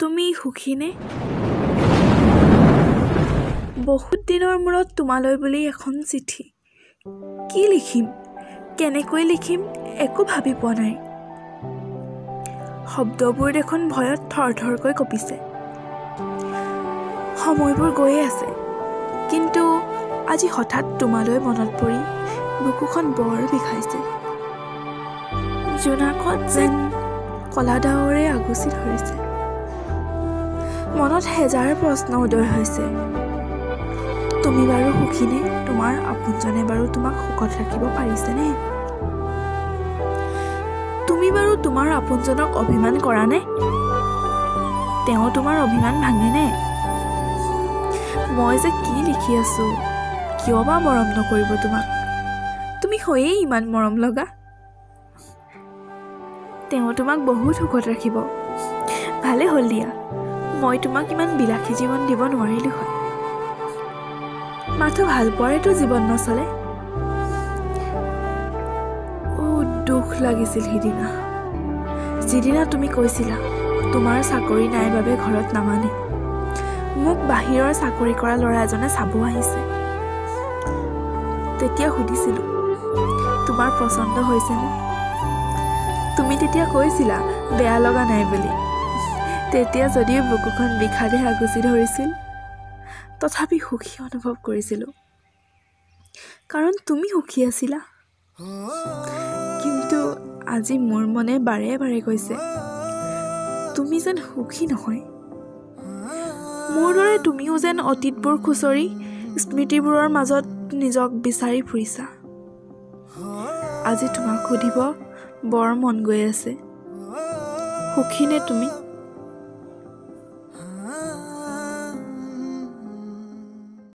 তুমি সুখীনে? বহুত দিনৰ মূৰত তোমালৈ বুলি এখন চিঠি। কি লিখিম, কেনেকৈ লিখিম একো ভাবি পোৱা নাই। শব্দবোৰ দেখোন ভয়ত থৰথৰকৈ কঁপিছে। সময়বোৰ গৈয়ে আছে, কিন্তু আজি হঠাৎ তোমালৈ মনত পৰি বুকুখন বৰ বিষাইছে। জোনাকত যেন কলা ডাৱৰে আগুচি ধৰিছে। মনত হেজাৰ প্ৰশ্ন উদয় হৈছে। তুমি বাৰু সুখীনে? তোমাৰ আপোনজনে বাৰু তোমাক সুখত ৰাখিব পাৰিছেনে? তুমি বাৰু তোমাৰ আপোনজনক অভিমান কৰা নে? তেওঁ তোমাৰ অভিমান ভাঙেনে? মই যে কি লিখি আছো, কিয় বা মৰম নকৰিব তোমাক? তুমি হৈয়েই ইমান মৰম লগা। তেওঁ তোমাক বহুত সুখত ৰাখিব। ভালে হ'ল দিয়া, মই তোমাক ইমান বিলাসী জীৱন দিব নোৱাৰিলো হয়। মাথো ভাল পোৱাৰেতো জীৱন নচলে। দুখ লাগিছিল সিদিনা, যিদিনা তুমি কৈছিলা তোমাৰ চাকৰি নাই বাবে ঘৰত নামানে। মোক বাহিৰৰ চাকৰি কৰা ল'ৰা এজনে চাব আহিছে। তেতিয়া সুধিছিলো তোমাৰ পচন্দ হৈছেনে? তুমি তেতিয়া কৈছিলা বেয়া লগা নাই বুলি। তেতিয়া যদিও বুকুখন বিষাদে আগুচি ধৰিছিল, তথাপি সুখী অনুভৱ কৰিছিলোঁ, কাৰণ তুমি সুখী আছিলা। কিন্তু আজি মোৰ মনে বাৰে বাৰে কৈছে তুমি যেন সুখী নহয়। মোৰ দৰে তুমিও যেন অতীতবোৰ খুচৰি স্মৃতিবোৰৰ মাজত নিজক বিচাৰি ফুৰিছা। আজি তোমাক সুধিব বৰ মন গৈ আছে, সুখীনে তুমি?